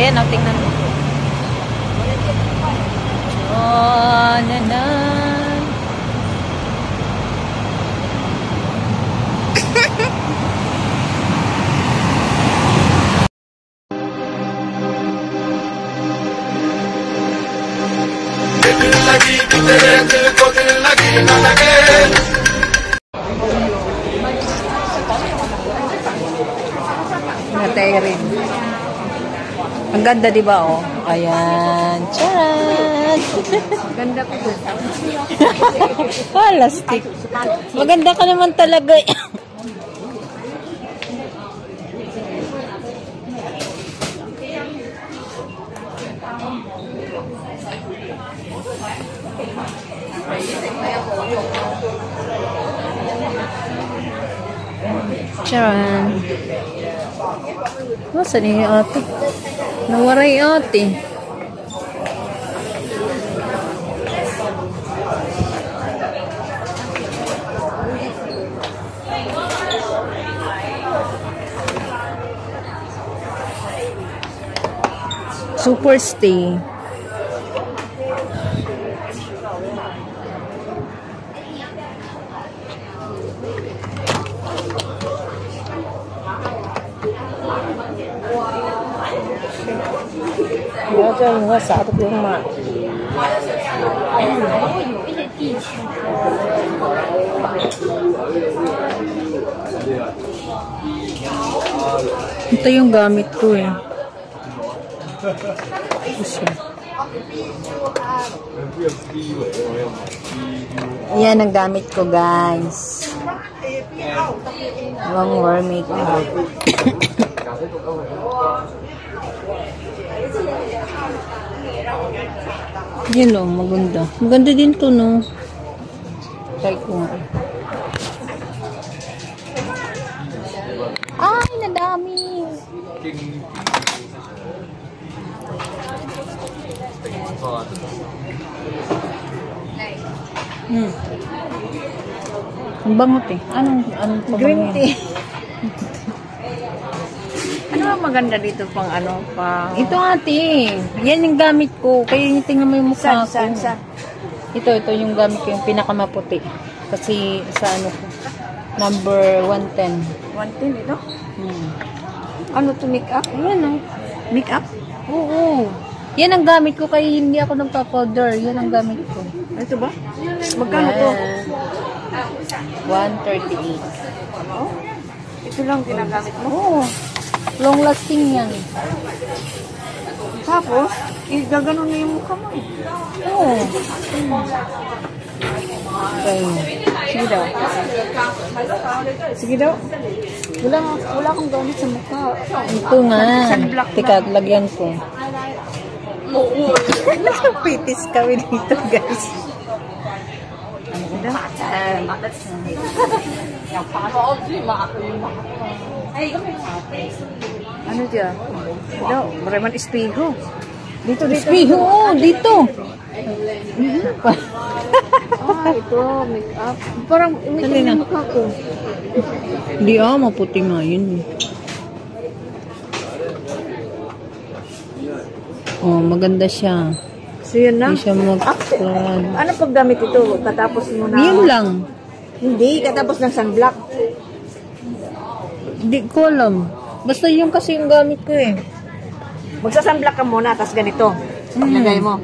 Ayan, oh, tingnan mo. Oh, nanan. Natay rin. Ang ganda, di ba, oh? Ayan. Charan! Ganda ko. Plastic. Maganda ka naman talaga. Charan. Nasaan yung ate? Nawaray ate. Super stay. Jangan nggak saat itu mak. Ito yung gamit ko eh. Yan ang gamit ko, guys. Long wear makeup. Yan o, maganda. Maganda din to, no? Try ko nga. Ay, nadami! Ang bangot eh. Anong green tea. Ano ang maganda dito pang ano? Ito ate. Yan yung gamit ko. Kaya yung tingnan mo yung mukha ko. Saan? Ito yung gamit ko. Yung pinakamaputi. Kasi sa ano ko. Number 110. 110 ito? Ano to, make-up? Yan o. Make-up? Oo. Yan ang gamit ko. Kaya hindi ako nagpa-powder. Yan ang gamit ko. Ito ba? Magkano to? 138. Ano? Ito lang ginagamit mo? Oo. Long lasting yan. Tapos, gaganon na yung mukha mo. Oo. Okay. Sige daw. Sige daw. Wala akong gamit sa mukha. Ito nga. Sunblock na. Teka, lagyan ko. Pitis kami dito, guys. Ano dia? Ito, maraming espejo. Dito. Espejo, dito. Ito, make-up. Parang imitin yung mukha ko. Hindi maputi nga yun. Oh, maganda siya. So, yun na? Hindi siya mag-plan. Ano paggamit ito? Katapos mo na? Yun lang. Hindi, katapos ng sunblock. Hindi ko alam. Basta yun kasi yung gamit ko eh. Magsasunblock ka muna, tapos ganito. Lagay mo.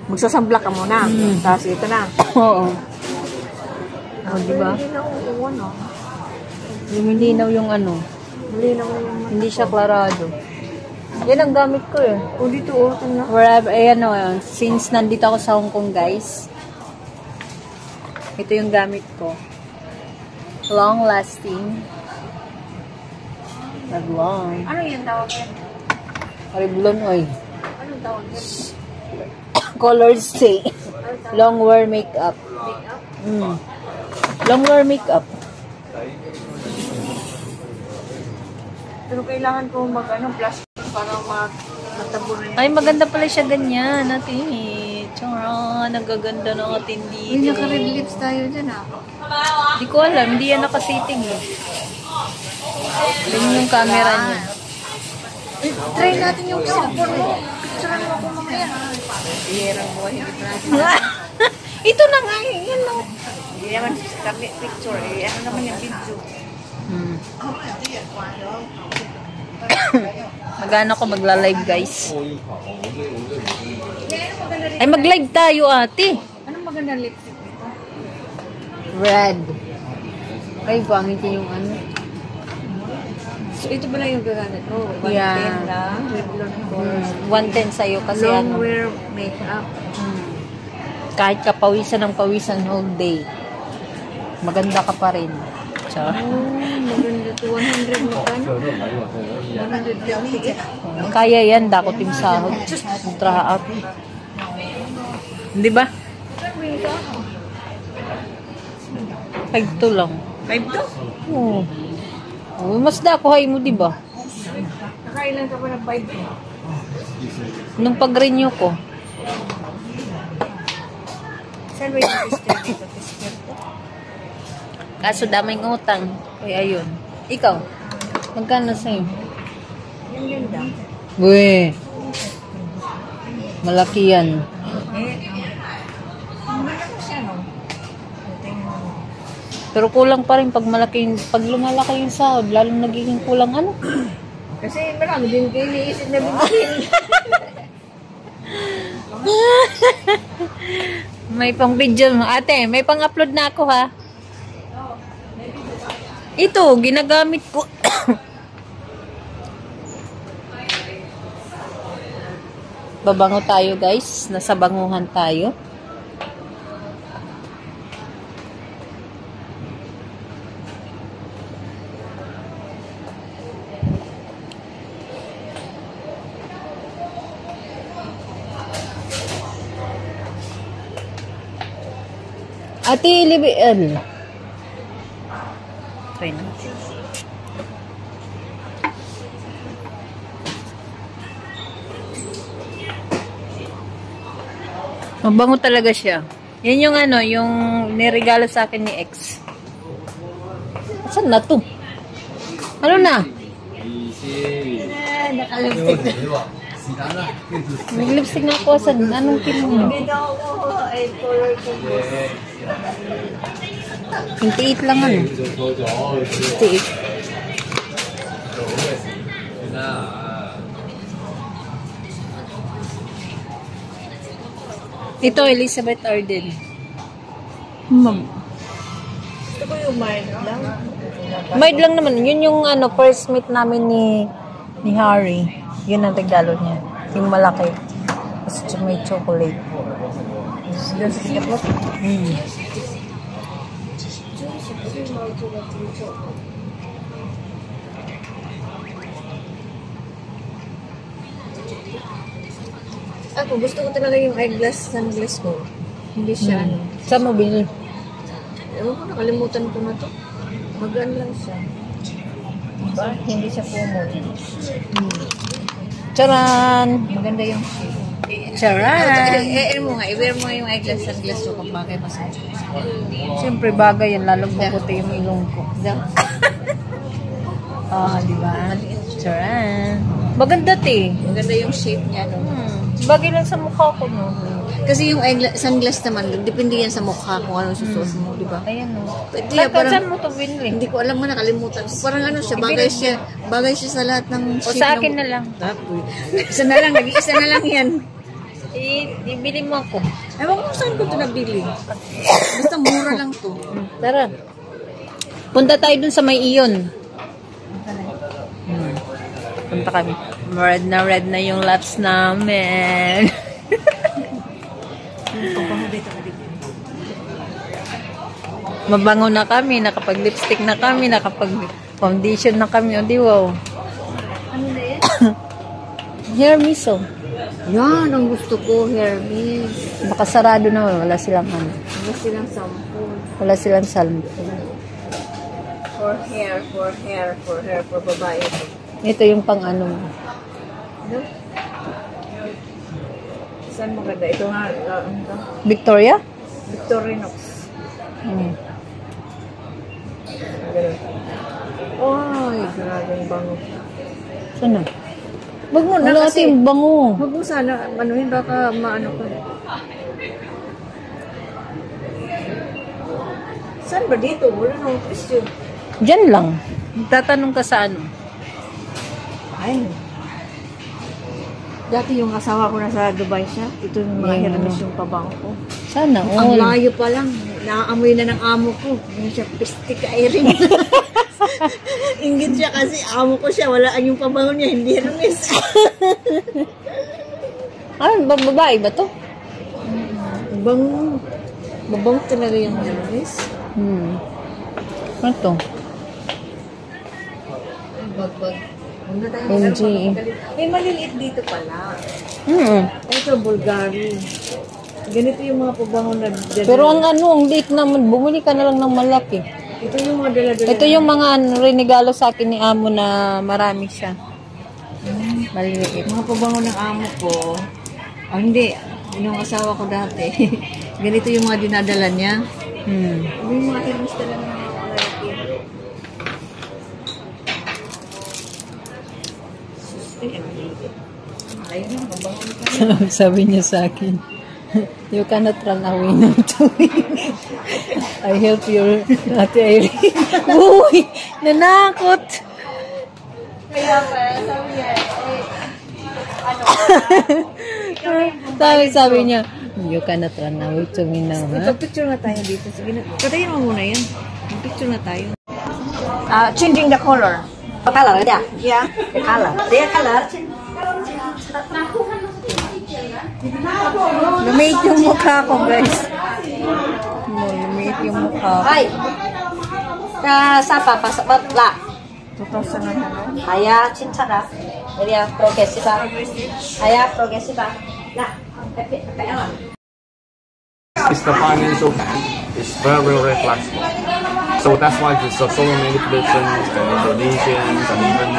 Magsasunblock ka muna, tapos ito na. Oo. Oh, diba? Yung malinaw yung ano. Malinaw yung Hindi siya klarado. Yan ang gamit ko eh. O dito, ito na. Wherever, ayan o, since nandito ako sa Hong Kong, guys, ito yung gamit ko. Long lasting. Long. Ano yung tawag yan? Revlon oil. Anong tawag yan? Color stay. Long wear makeup. Long wear makeup. Pero kailangan ko plastic para magtabunan. Ay, maganda pala siya ganyan. Natin eh. Tsara, nagaganda ng ating dito. May naka-red lips tayo dyan Hindi ko alam. Hindi yan nakasiting eh. Yan yung camera niya. Try natin yung cellphone mo. Picturean mo ako mamaya. Bihirang buhay. Ito na nga, yan lang. Hindi naman kami picture. Ano naman yung video? Magano ko magla-live, guys. Ay, mag-live tayo, ate. Anong magandang lipstick nito? Red. Ay, pangit yung ano. So, ito ba lang yung gagamit mo? 110 Yeah. lang? With blonde course. 110 sa'yo kasi Long ano. wear makeup. Kahit kapawisan ng pawisan all day. Maganda ka pa rin. So, Maganda to. 100 mo ka, no? 150. kaya yan, dakot yung sahod. Ultra up. Di ba? 5 lang. 5 to? Oo. Oh, mas dakuhay mo, di ba? Nakailan ka pa ng 5 to? Nung pag-renew ko. Saan ba yung sister dito? Sister ko? Kaso daming utang. Kaya ayun. Ikaw, magkano sa'yo? Yung ganda. Uy. Malaki yan. Ang ganda ko siya, no? Pero kulang pa rin pag pag lumalaki yung sahod, lalong nagiging kulang ano? Kasi marami din kayo iniisip na bibigyan. May pang video mo. Ate, may pang upload na ako ha. Ito, ginagamit ko. Babango tayo guys. Nasa banguhan tayo. Ate, libian. Try na. Mabango talaga siya. Yan yung ano, yung niregalo sa akin ni ex. Saan na to? Ano na? Nakalipstick na. Nag-lipstick na ako. Saan? Anong pin mo? Hindi daw ako ay color ko. 28 lang ano. 28. Ito, Elizabeth Arden. Gusto ko yung mild lang. Mild lang naman. Yun yung ano, first meet namin ni Harry. Yun ang regalo niya. Yung malaki. Tapos may chocolate. Doon sa Singapore. Ako, gusto ko talaga yung eyeglass, sunglass ko. Hindi siya, ano. Saan mo bilhin? Ewan ko, nakalimutan ko na to. Magaan lang siya. Diba? Hindi siya pumol. Charan! Maganda yung shape. Charan! Ano mo nga, i-wear mo yung eyeglass, sunglass ko kung bakit masaya. Siyempre bagay yan. Lalong puputi yung ilong ko. Ah, di ba? Charan! Maganda te. Maganda yung shape niya, no? Bagay lang sa mukha ko, no? Kasi yung sunglass naman, depende yan sa mukha kung ano susuot mo, di ba? Ayan, no? Pwede yan, parang, Saan mo ito binili? hindi ko alam mo, nakalimutan ko. Parang ano siya, bagay siya sa lahat ng O shape sa ng akin na lang. Isa na lang, nag-iisa na lang yan. Ibili mo ako. Ewan ko saan ko ito nabili. Basta mura lang to. Tara. Punta tayo dun sa may iyon. Punta kami. Red na yung laps namin. Mabango na kami, nakapag-lipstick na kami, nakapag-foundation na kami. O di wow. Ano na yan? Hair miso. Yan, ang gusto ko, Hermes. Baka sarado na, wala silang ano. Ano silang sample? Wala silang salmo. For hair, for babae. Ito yung pang ano. Ano? Saan maganda? Ito nga, ano to? Victoria? Victorinox. Hmm. Ganun. Ay, grabe ang bango. Saan na? Wag mo na Wala kasi. ating bango. Wag mo sana, anuhin, baka maano ko. Saan ba dito? Wala nang question. Diyan lang. Tatanong ka sa ano. Ay. Dati yung asawa ko nasa Dubai siya. Ito yung mga Yan, Hermes ano. yung pabango ko. Sana Ang all. layo pa lang. Naaamoy na ng amo ko. Hindi siya pistik airing. Ingit siya kasi amo ko siya. Wala yung pabango niya. Hindi Hermes. Babae ba to? Bango. Babango talaga yung Hermes. Ano to? Bagbag. MG. Eh, maliliit dito pala. Ito, Bulgari. Ganito yung mga pabango na dala. Pero ang ang liit naman. Bumili ka na lang ng malaki. Ito yung mga dala-dala. Ito yung mga renegalo sa akin ni Amo na marami siya. Maliliit. Mga pabango ng amo ko. Hindi. Yung asawa ko dati. Ganito yung mga dinadala niya. Yung mga Hermes talaga ng mga malaki. Ayun na, pabango ka. Sabi niya sa akin, you cannot run away now to me. I help your Ate Irene. Uy! Nanakot! Kaya pa, sabi niya, sabi niya, you cannot run away to me now, ha? picture na tayo dito. Sige na. Patayin mo muna yan. Picture na tayo. Changing the color. The color, yeah. Yeah, the color. The color. Lumit yung mukha ko, guys. Lumit yung mukha ko. Ay! Sapa, pasabat la. 2000 Haya, cincara. Haya, progresiva. Haya, progresiva. La. It's the financial bank. It's very, very flexible. So that's why there's so many persons and Indonesians and even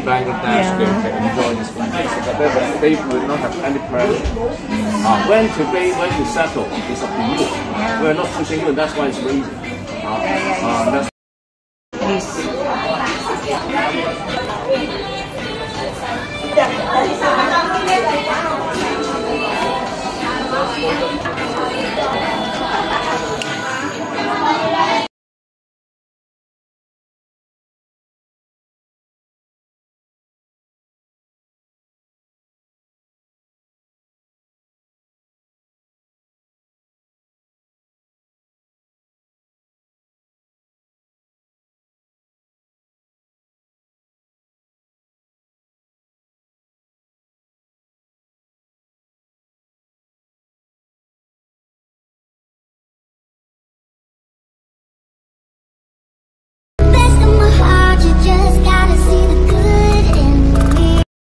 Bangladesh they can enjoy this bank. So that they will not have any pressure. When to settle, it's up to you. We're not pushing you. That's why it's very easy. That's